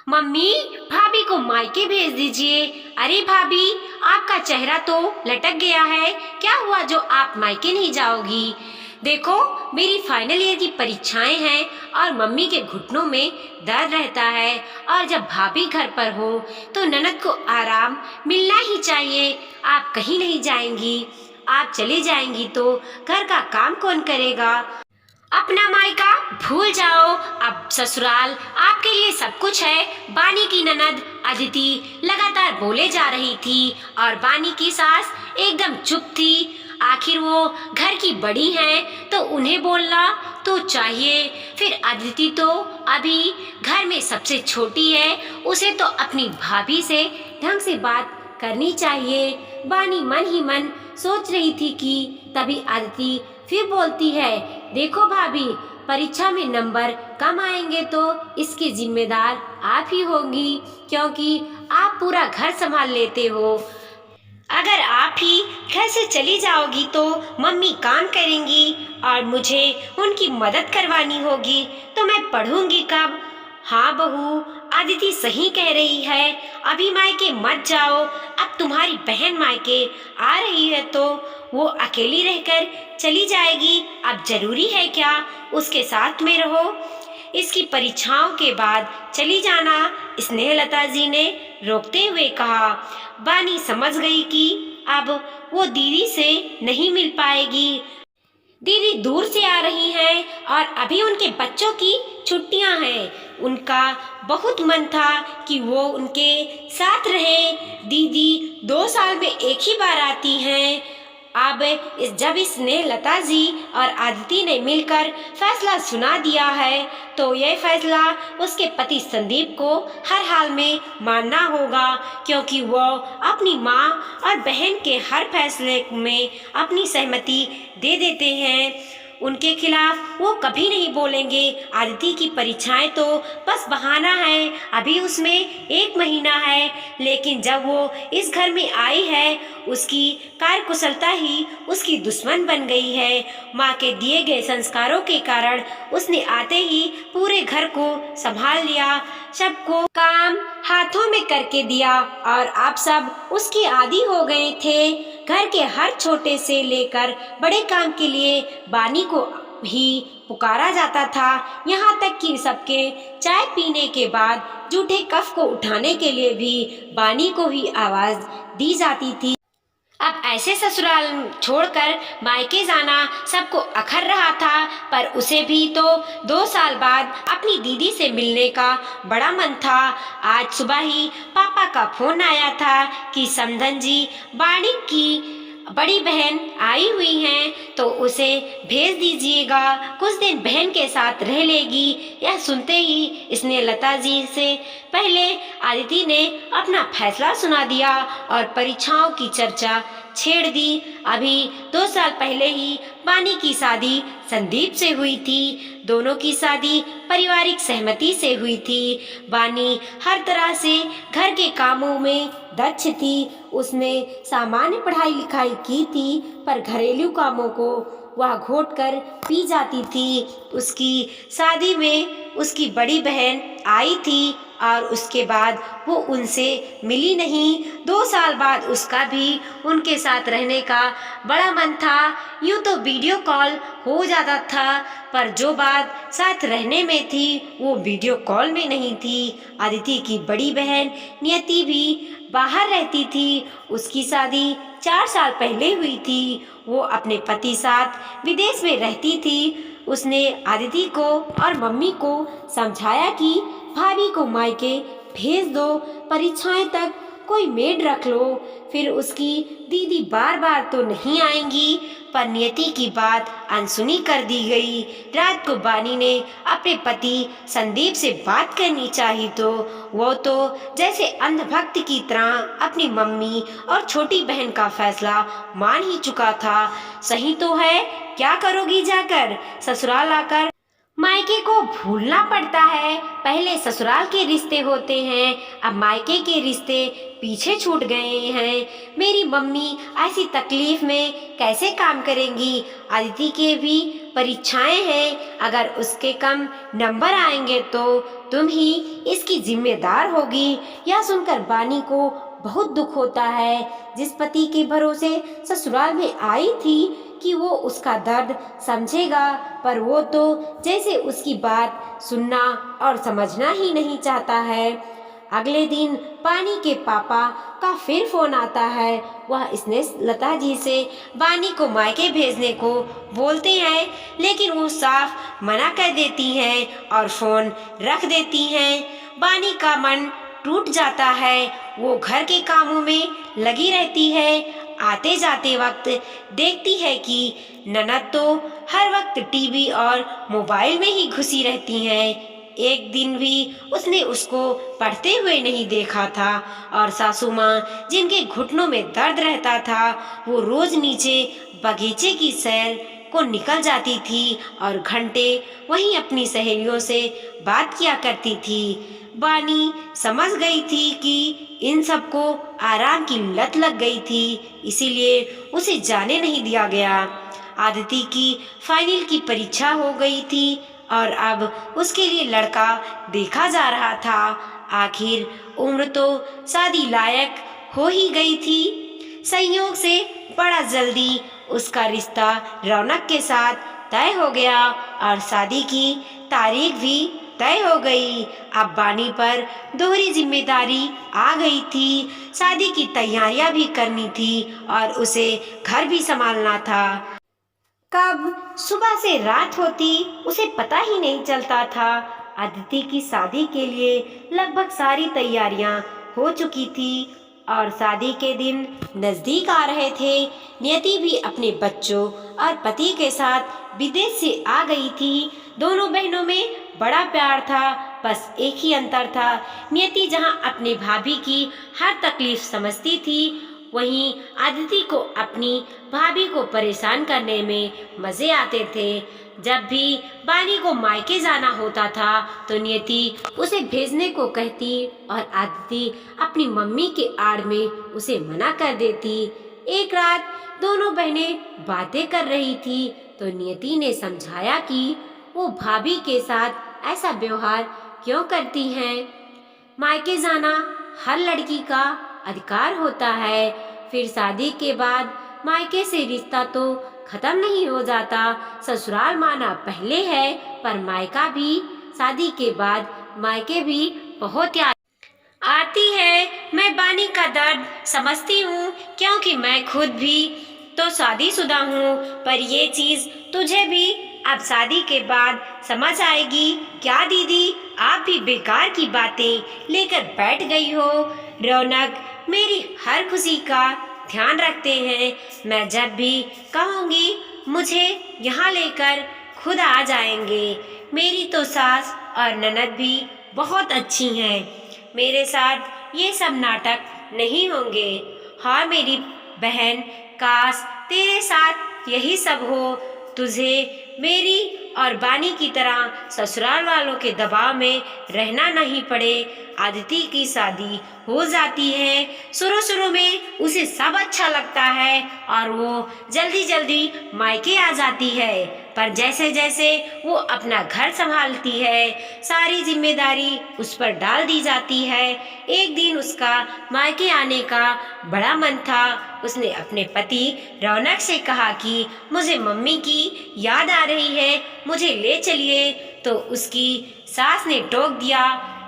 Mummy, भाभी को मायके भेज दीजिए। अरे भाभी, आपका चेहरा तो लटक गया है, क्या हुआ जो आप मायके नहीं जाओगी? देखो, मेरी फाइनल ईयर की परीक्षाएं हैं और मम्मी के घुटनों में दर्द रहता है, और जब भाभी घर पर हो तो ननद को आराम मिलना ही चाहिए। आप कहीं नहीं जाएंगी, आप चली जाएंगी तो घर का काम कौन करेगा? अपना मायका भूल जाओ, अब ससुराल आपके लिए सब कुछ है। बानी की ननद अदिति लगातार बोले जा रही थी और बानी की सास एकदम चुप थी। आखिर वो घर की बड़ी हैं तो उन्हें बोलना तो चाहिए। फिर अदिति तो अभी घर में सबसे छोटी है, उसे तो अपनी भाभी से ढंग से बात करनी चाहिए। बानी मन ही मन सोच रही थी कि तभी अदिति फिर बोलती है, देखो भाभी, परीक्षा में नंबर कम आएंगे तो इसकी जिम्मेदार आप ही होंगी, क्योंकि आप पूरा घर संभाल लेते हो। अगर आप ही घर से चली जाओगी तो मम्मी काम करेंगी और मुझे उनकी मदद करवानी होगी, तो मैं पढ़ूंगी कब? हाँ बहू, आदिति सही कह रही है, अभी मायके मत जाओ। अब तुम्हारी बहन मायके आ रही है तो वो अकेली रहकर चली जाएगी, अब जरूरी है क्या उसके साथ में रहो? इसकी परीक्षाओं के बाद चली जाना, स्नेहलता जी ने रोकते हुए कहा। बानी समझ गई कि अब वो दीदी से नहीं मिल पाएगी। दीदी दूर से आ रही हैं और अभी उनके बच्चों की छुट्टियां हैं। उनका बहुत मन था कि वो उनके साथ रहे। दीदी 2 साल में एक ही बार आती हैं। अब जब स्नेहलता जी और आदिति ने मिलकर फैसला सुना दिया है तो यह फैसला उसके पति संदीप को हर हाल में मानना होगा, क्योंकि वो अपनी माँ और बहन के हर फैसले में अपनी सहमति दे देते हैं। उनके खिलाफ वो कभी नहीं बोलेंगे। आदिति की परीक्षाएं तो बस बहाना है, अभी उसमें 1 महीना है, लेकिन जब वो इस घर में आई है उसकी कार्यकुशलता ही उसकी दुश्मन बन गई है। माँ के दिए गए संस्कारों के कारण उसने आते ही पूरे घर को संभाल लिया, सबको काम हाथों में करके दिया और आप सब उसके आदी हो गए थे। घर के हर छोटे से लेकर बड़े काम के लिए बानी को ही पुकारा जाता था, यहाँ तक कि सबके चाय पीने के बाद जूठे कफ को उठाने के लिए भी बानी को ही आवाज दी जाती थी। अब ऐसे ससुराल छोड़कर मायके जाना सबको अखर रहा था, पर उसे भी तो 2 साल बाद अपनी दीदी से मिलने का बड़ा मन था। आज सुबह ही पापा का फोन आया था कि समधन जी बाणी की बड़ी बहन आई हुई हैं तो उसे भेज दीजिएगा, कुछ दिन बहन के साथ रह लेगी। यह सुनते ही स्नेहलता जी से पहले आदिति ने अपना फैसला सुना दिया और परीक्षाओं की चर्चा छेड़ दी। अभी 2 साल पहले ही बानी की शादी संदीप से हुई थी। दोनों की शादी पारिवारिक सहमति से हुई थी। बानी हर तरह से घर के कामों में दक्ष थी। उसने सामान्य पढ़ाई लिखाई की थी, पर घरेलू कामों को वह घोट कर पी जाती थी। उसकी शादी में उसकी बड़ी बहन आई थी और उसके बाद वो उनसे मिली नहीं। 2 साल बाद उसका भी उनके साथ रहने का बड़ा मन था। यूँ तो वीडियो कॉल हो जाता था, पर जो बात साथ रहने में थी वो वीडियो कॉल में नहीं थी। अदिति की बड़ी बहन नियति भी बाहर रहती थी। उसकी शादी 4 साल पहले हुई थी। वो अपने पति साथ विदेश में रहती थी। उसने अदिति को और मम्मी को समझाया कि भाभी को मायके भेज दो, परीक्षाएं तक कोई मेड रख लो। फिर उसकी दीदी बार बार तो नहीं आएंगी, पर नियति की बात अनसुनी कर दी गई। रात को बानी ने अपने पति संदीप से बात करनी चाहिए तो वो तो जैसे अंधभक्त की तरह अपनी मम्मी और छोटी बहन का फैसला मान ही चुका था। सही तो है, क्या करोगी जाकर? ससुराल आकर मायके को भूलना पड़ता है। पहले ससुराल के रिश्ते होते हैं, अब मायके के रिश्ते पीछे छूट गए हैं। मेरी मम्मी ऐसी तकलीफ में कैसे काम करेंगी? अदिति के भी परीक्षाएं हैं, अगर उसके कम नंबर आएंगे तो तुम ही इसकी जिम्मेदार होगी। यह सुनकर बानी को बहुत दुख होता है। जिस पति के भरोसे ससुराल में आई थी कि वो उसका दर्द समझेगा, पर वो तो जैसे उसकी बात सुनना और समझना ही नहीं चाहता है। अगले दिन बानी के पापा का फिर फोन आता है। वह स्नेहलता जी से बानी को मायके भेजने को बोलते हैं, लेकिन वो साफ मना कर देती हैं और फोन रख देती हैं। बानी का मन टूट जाता है। वो घर के कामों में लगी रहती है। आते जाते वक्त देखती है कि ननद तो हर वक्त टीवी और मोबाइल में ही घुसी रहती हैं। एक दिन भी उसने उसको पढ़ते हुए नहीं देखा था। और सासू माँ, जिनके घुटनों में दर्द रहता था, वो रोज नीचे बगीचे की सैर को निकल जाती थी और घंटे वहीं अपनी सहेलियों से बात किया करती थी। बानी समझ गई थी कि इन सबको आराम की लत लग गई थी, इसीलिए उसे जाने नहीं दिया गया। आदिति की फाइनल की परीक्षा हो गई थी और अब उसके लिए लड़का देखा जा रहा था। आखिर उम्र तो शादी लायक हो ही गई थी। संयोग से बड़ा जल्दी उसका रिश्ता रौनक के साथ तय हो गया और शादी की तारीख भी तय हो गई। अब बानी पर दोहरी जिम्मेदारी आ गई थी। शादी की तैयारियां भी करनी थी और उसे घर भी संभालना था। कब सुबह से रात होती उसे पता ही नहीं चलता था। अदिति की शादी के लिए लगभग सारी तैयारियां हो चुकी थी और शादी के दिन नजदीक आ रहे थे। नियति भी अपने बच्चों और पति के साथ विदेश से आ गई थी। दोनों बहनों में बड़ा प्यार था, बस एक ही अंतर था। नियति जहां अपने भाभी की हर तकलीफ समझती थी, वहीं आदिति को अपनी भाभी को परेशान करने में मजे आते थे। जब भी बानी को मायके जाना होता था तो नियति उसे भेजने को कहती और आदिति अपनी मम्मी के आड़ में उसे मना कर देती। एक रात दोनों बहनें बातें कर रही थी तो नियति ने समझाया कि वो भाभी के साथ ऐसा व्यवहार क्यों करती हैं। मायके जाना हर लड़की का अधिकार होता है। फिर शादी के बाद मायके से रिश्ता तो खत्म नहीं हो जाता। ससुराल माना पहले है, पर मायका भी शादी के बाद मायके भी बहुत याद आती है। मैं बानी का दर्द समझती हूँ, क्योंकि मैं खुद भी तो शादीशुदा हूँ। पर ये चीज़ तुझे भी अब शादी के बाद समझ आएगी। क्या दीदी, आप भी बेकार की बातें लेकर बैठ गई हो। रौनक मेरी हर खुशी का ध्यान रखते हैं। मैं जब भी कहूँगी मुझे यहाँ लेकर खुद आ जाएंगे। मेरी तो सास और ननद भी बहुत अच्छी हैं। मेरे साथ ये सब नाटक नहीं होंगे। हाँ मेरी बहन, काश तेरे साथ यही सब हो। तुझे मेरी और बानी की तरह ससुराल वालों के दबाव में रहना नहीं पड़े। आदिति की शादी हो जाती है। शुरू शुरू में उसे सब अच्छा लगता है और वो जल्दी जल्दी मायके आ जाती है, पर जैसे जैसे वो अपना घर संभालती है, सारी जिम्मेदारी उस पर डाल दी जाती है। एक दिन उसका मायके आने का बड़ा मन था। उसने अपने पति रौनक से कहा कि मुझे मम्मी की याद आ रही है, मुझे ले चलिए। तो उसकी सास ने टोक दिया,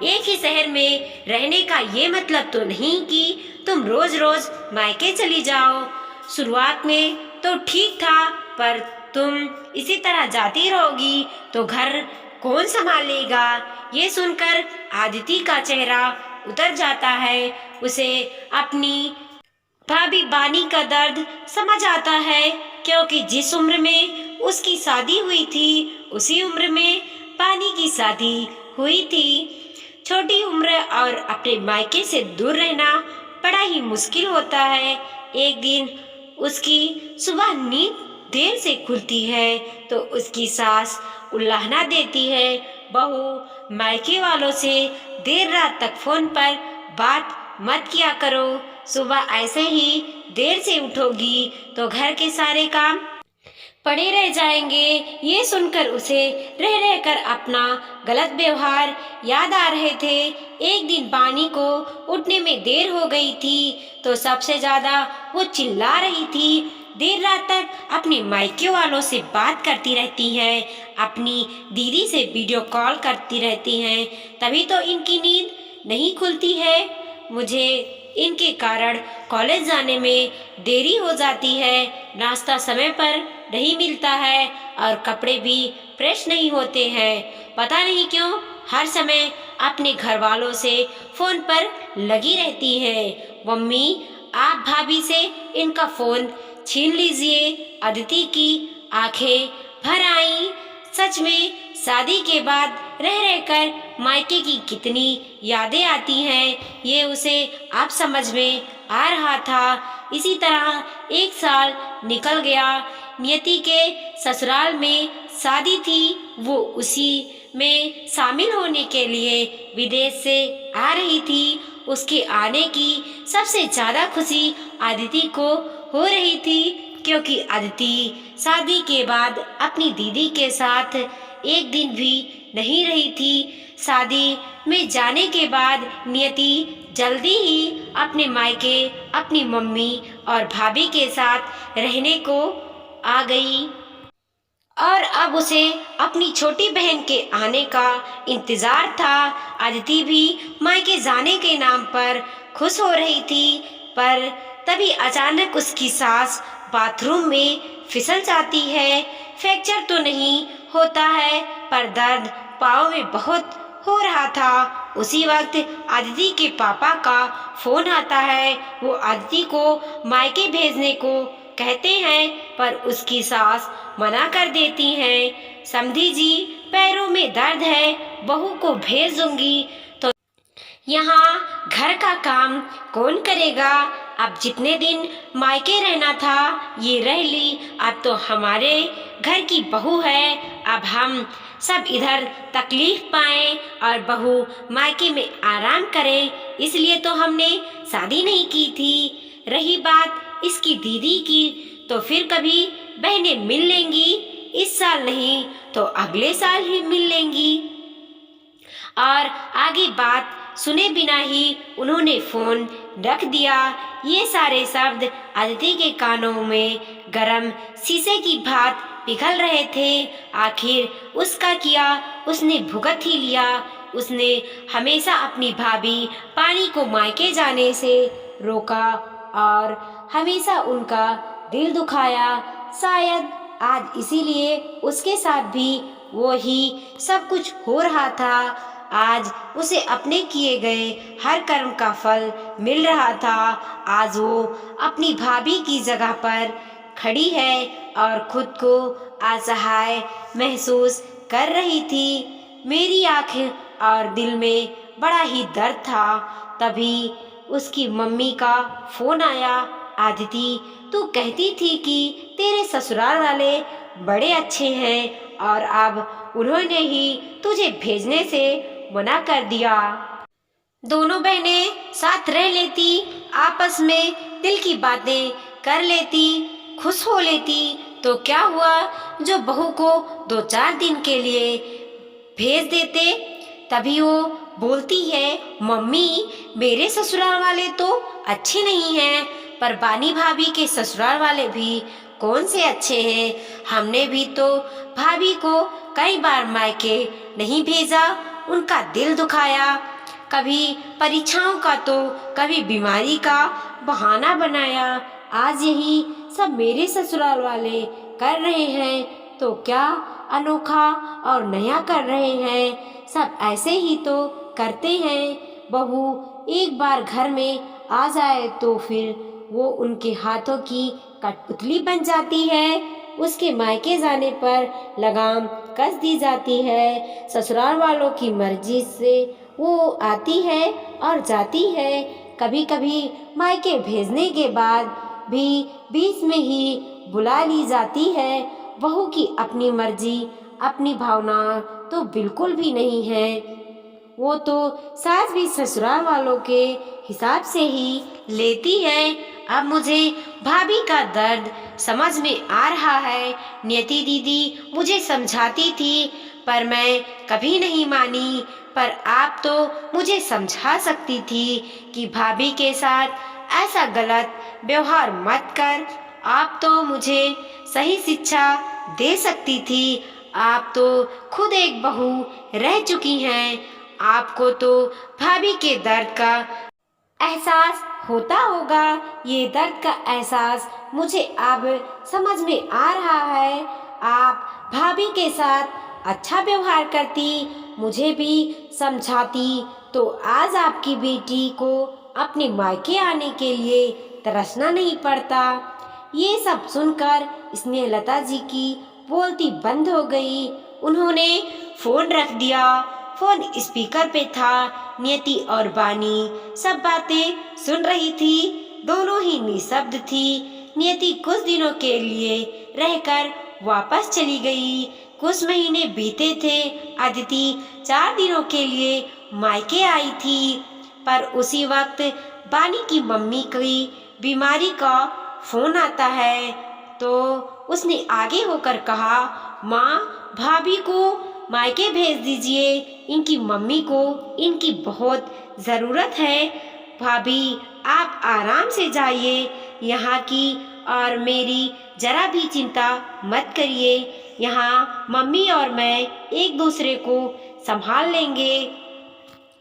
एक ही शहर में रहने का ये मतलब तो नहीं कि तुम रोज रोज मायके चली जाओ। शुरुआत में तो ठीक था, पर तुम इसी तरह जाती रहोगी तो घर कौन संभालेगा। ये सुनकर आदिति का चेहरा उतर जाता है। उसे अपनी भाभी बानी का दर्द समझ आता है, क्योंकि जिस उम्र में उसकी शादी हुई थी उसी उम्र में बानी की शादी हुई थी। छोटी उम्र और अपने मायके से दूर रहना बड़ा ही मुश्किल होता है। एक दिन उसकी सुबह नींद देर से खुलती है तो उसकी सास उल्लाहना देती है, बहू मायके वालों से देर रात तक फोन पर बात मत किया करो। सुबह ऐसे ही देर से उठोगी तो घर के सारे काम पड़े रह जाएंगे। ये सुनकर उसे रह रहकर अपना गलत व्यवहार याद आ रहे थे। एक दिन बानी को उठने में देर हो गई थी तो सबसे ज्यादा वो चिल्ला रही थी। देर रात तक अपने मायके वालों से बात करती रहती है, अपनी दीदी से वीडियो कॉल करती रहती हैं, तभी तो इनकी नींद नहीं खुलती है। मुझे इनके कारण कॉलेज जाने में देरी हो जाती है, नाश्ता समय पर नहीं मिलता है और कपड़े भी फ्रेश नहीं होते हैं। पता नहीं क्यों हर समय अपने घर वालों से फ़ोन पर लगी रहती है। मम्मी, आप भाभी से इनका फ़ोन छीन लीजिए। अदिति की आंखें भर आईं। सच में शादी के बाद रह रहकर मायके की कितनी यादें आती हैं, ये उसे अब समझ में आ रहा था। इसी तरह एक साल निकल गया। नियति के ससुराल में शादी थी, वो उसी में शामिल होने के लिए विदेश से आ रही थी। उसके आने की सबसे ज़्यादा खुशी अदिति को हो रही थी, क्योंकि अदिति शादी के बाद अपनी दीदी के साथ एक दिन भी नहीं रही थी। शादी में जाने के बाद नियति जल्दी ही अपने मायके अपनी मम्मी और भाभी के साथ रहने को आ गई और अब उसे अपनी छोटी बहन के आने का इंतजार था। अदिति भी मायके जाने के नाम पर खुश हो रही थी, पर तभी अचानक उसकी सास बाथरूम में फिसल जाती है। फ्रैक्चर तो नहीं होता है, पर दर्द पाँव में बहुत हो रहा था। उसी वक्त अदिति के पापा का फोन आता है। वो अदिति को मायके भेजने को कहते हैं, पर उसकी सास मना कर देती हैं। समधी जी, पैरों में दर्द है, बहू को भेज दूंगी तो यहाँ घर का काम कौन करेगा। अब जितने दिन मायके रहना था ये रह ली, अब तो हमारे घर की बहू है। अब हम सब इधर तकलीफ पाएं और बहू मायके में आराम करें, इसलिए तो हमने शादी नहीं की थी। रही बात इसकी दीदी की, तो फिर कभी बहनें मिल लेंगी, इस साल नहीं तो अगले साल ही मिल लेंगी। और आगे बात सुने बिना ही उन्होंने फोन रख दिया। ये सारे शब्द अदिति के कानों में गरम शीशे की भांति पिघल रहे थे। आखिर उसका किया उसने भुगत ही लिया। उसने हमेशा अपनी भाभी पानी को मायके जाने से रोका और हमेशा उनका दिल दुखाया। शायद आज इसीलिए उसके साथ भी वो ही सब कुछ हो रहा था। आज उसे अपने किए गए हर कर्म का फल मिल रहा था। आज वो अपनी भाभी की जगह पर खड़ी है और खुद को असहाय महसूस कर रही थी। मेरी आंखें और दिल में बड़ा ही दर्द था। तभी उसकी मम्मी का फोन आया। आदिति, तू कहती थी कि तेरे ससुराल वाले बड़े अच्छे हैं और अब उन्होंने ही तुझे भेजने से मना कर दिया। दोनों बहनें साथ रह लेती, आपस में दिल की बातें कर लेती, खुश हो लेती, तो क्या हुआ जो बहू को 2-4 दिन के लिए भेज देते। तभी वो बोलती है, मम्मी मेरे ससुराल वाले तो अच्छे नहीं हैं, पर बानी भाभी के ससुराल वाले भी कौन से अच्छे हैं। हमने भी तो भाभी को कई बार मायके नहीं भेजा, उनका दिल दुखाया, कभी परीक्षाओं का तो कभी बीमारी का बहाना बनाया। आज यही सब मेरे ससुराल वाले कर रहे हैं तो क्या अनोखा और नया कर रहे हैं। सब ऐसे ही तो करते हैं। बहू एक बार घर में आ जाए तो फिर वो उनके हाथों की कठपुतली बन जाती है। उसके मायके जाने पर लगाम कस दी जाती है। ससुराल वालों की मर्जी से वो आती है और जाती है। कभी कभी मायके भेजने के बाद भी बीच में ही बुला ली जाती है। बहू की अपनी मर्जी, अपनी भावना तो बिल्कुल भी नहीं है। वो तो सास भी ससुराल वालों के हिसाब से ही लेती है। अब मुझे भाभी का दर्द समझ में आ रहा है। नियति दीदी मुझे समझाती थी पर मैं कभी नहीं मानी। पर आप तो मुझे समझा सकती थी कि भाभी के साथ ऐसा गलत व्यवहार मत कर। आप तो मुझे सही शिक्षा दे सकती थी। आप तो खुद एक बहू रह चुकी हैं। आपको तो भाभी के दर्द का एहसास होता होगा। ये दर्द का एहसास मुझे अब समझ में आ रहा है। आप भाभी के साथ अच्छा व्यवहार करती, मुझे भी समझाती तो आज आपकी बेटी को अपने मायके आने के लिए तरसना नहीं पड़ता। ये सब सुनकर स्नेहलता जी की बोलती बंद हो गई। उन्होंने फोन रख दिया। फोन स्पीकर पे था। नियति और बानी सब बातें सुन रही थी। दोनों ही निशब्द थी। नियति कुछ दिनों के लिए रहकर वापस चली गई। कुछ महीने बीते थे। अदिति 4 दिनों के लिए मायके आई थी। पर उसी वक्त बानी की मम्मी की बीमारी का फोन आता है तो उसने आगे होकर कहा, माँ भाभी को मायके भेज दीजिए। इनकी मम्मी को इनकी बहुत ज़रूरत है। भाभी आप आराम से जाइए यहाँ की, और मेरी जरा भी चिंता मत करिए। यहाँ मम्मी और मैं एक दूसरे को संभाल लेंगे।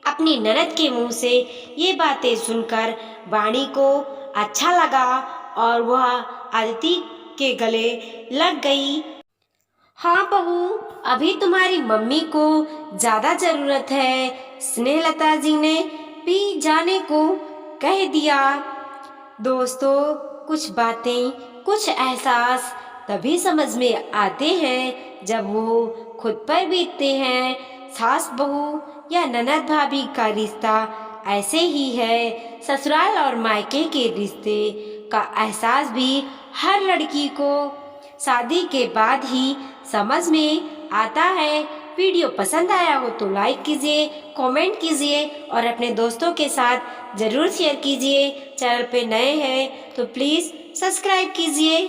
अपनी ननद के मुंह से ये बातें सुनकर वाणी को अच्छा लगा और वह अदिति के गले लग गई। हाँ बहू, अभी तुम्हारी मम्मी को ज़्यादा ज़रूरत है। स्नेहलता जी ने भी जाने को कह दिया। दोस्तों, कुछ बातें, कुछ एहसास तभी समझ में आते हैं जब वो खुद पर बीतते हैं। सास बहू या ननद भाभी का रिश्ता ऐसे ही है। ससुराल और मायके के रिश्ते का एहसास भी हर लड़की को शादी के बाद ही समझ में आता है। वीडियो पसंद आया हो तो लाइक कीजिए, कमेंट कीजिए और अपने दोस्तों के साथ ज़रूर शेयर कीजिए। चैनल पे नए हैं तो प्लीज़ सब्सक्राइब कीजिए।